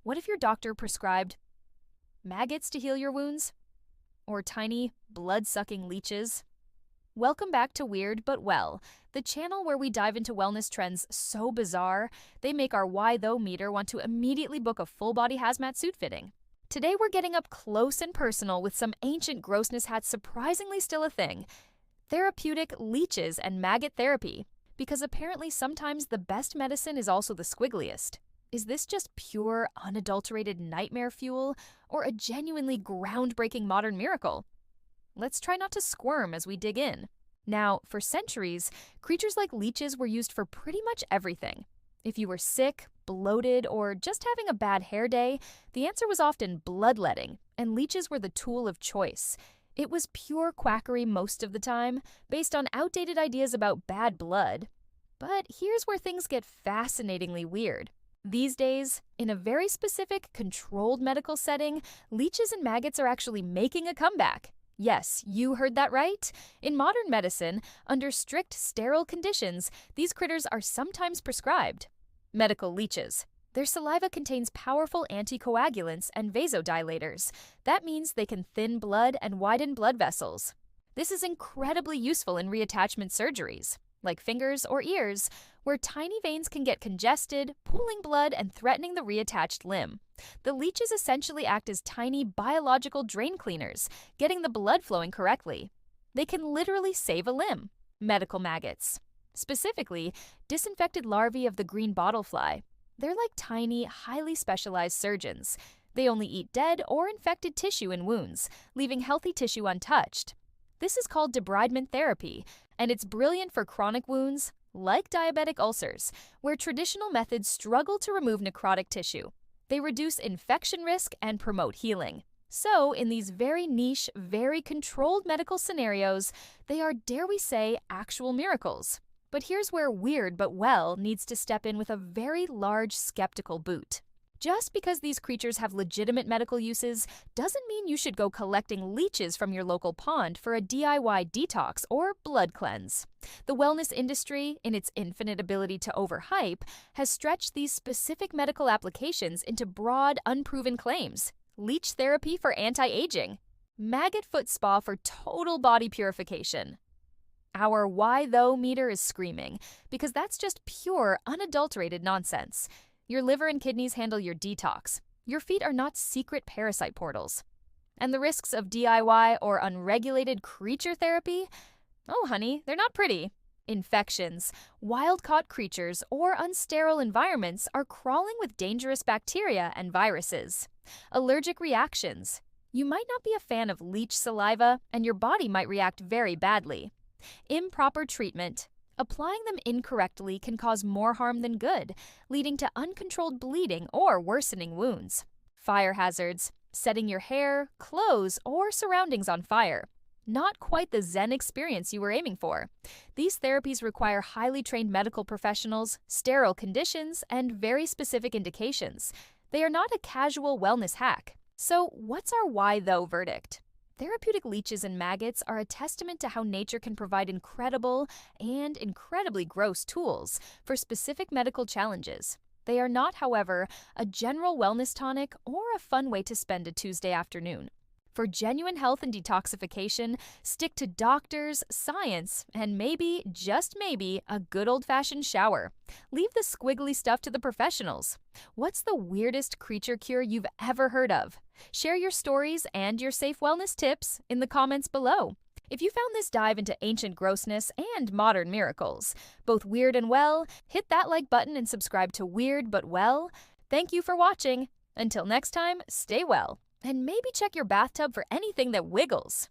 What if your doctor prescribed maggots to heal your wounds? Or tiny, blood-sucking leeches? Welcome back to Weird But Well, the channel where we dive into wellness trends so bizarre, they make our why though meter want to immediately book a full-body hazmat suit fitting. Today we're getting up close and personal with some ancient grossness hats surprisingly still a thing. Therapeutic, leeches, and maggot therapy. Because apparently sometimes the best medicine is also the squiggliest. Is this just pure, unadulterated nightmare fuel, or a genuinely groundbreaking modern miracle? Let's try not to squirm as we dig in. Now, for centuries, creatures like leeches were used for pretty much everything. If you were sick, bloated, or just having a bad hair day, the answer was often bloodletting, and leeches were the tool of choice. It was pure quackery most of the time, based on outdated ideas about bad blood. But here's where things get fascinatingly weird. These days, in a very specific, controlled medical setting, leeches and maggots are actually making a comeback. Yes, you heard that right. In modern medicine, under strict, sterile conditions, these critters are sometimes prescribed. Medical leeches. Their saliva contains powerful anticoagulants and vasodilators. That means they can thin blood and widen blood vessels. This is incredibly useful in reattachment surgeries, like fingers or ears, where tiny veins can get congested, pooling blood and threatening the reattached limb. The leeches essentially act as tiny biological drain cleaners, getting the blood flowing correctly. They can literally save a limb. Medical maggots. Specifically, disinfected larvae of the green bottlefly. They're like tiny, highly specialized surgeons. They only eat dead or infected tissue in wounds, leaving healthy tissue untouched. This is called debridement therapy, and it's brilliant for chronic wounds, like diabetic ulcers, where traditional methods struggle to remove necrotic tissue. They reduce infection risk and promote healing. So, in these very niche, very controlled medical scenarios, they are, dare we say, actual miracles. But here's where Weird But Well needs to step in with a very large skeptical boot. Just because these creatures have legitimate medical uses doesn't mean you should go collecting leeches from your local pond for a DIY detox or blood cleanse. The wellness industry, in its infinite ability to overhype, has stretched these specific medical applications into broad, unproven claims. Leech therapy for anti-aging. Maggot foot spa for total body purification. Our why though meter is screaming, because that's just pure, unadulterated nonsense. Your liver and kidneys handle your detox. Your feet are not secret parasite portals. And the risks of DIY or unregulated creature therapy? Oh, honey, they're not pretty. Infections, wild-caught creatures, or unsterile environments are crawling with dangerous bacteria and viruses. Allergic reactions. You might not be a fan of leech saliva, and your body might react very badly. Improper treatment. Applying them incorrectly can cause more harm than good, leading to uncontrolled bleeding or worsening wounds. Fire hazards. Setting your hair, clothes, or surroundings on fire. Not quite the Zen experience you were aiming for. These therapies require highly trained medical professionals, sterile conditions, and very specific indications. They are not a casual wellness hack. So, what's our why though verdict? Therapeutic leeches and maggots are a testament to how nature can provide incredible and incredibly gross tools for specific medical challenges. They are not, however, a general wellness tonic or a fun way to spend a Tuesday afternoon. For genuine health and detoxification, stick to doctors, science, and maybe, just maybe, a good old-fashioned shower. Leave the squiggly stuff to the professionals. What's the weirdest creature cure you've ever heard of? Share your stories and your safe wellness tips in the comments below. If you found this dive into ancient grossness and modern miracles, both weird and well, hit that like button and subscribe to Weird But Well. Thank you for watching. Until next time, stay well. And maybe check your bathtub for anything that wiggles.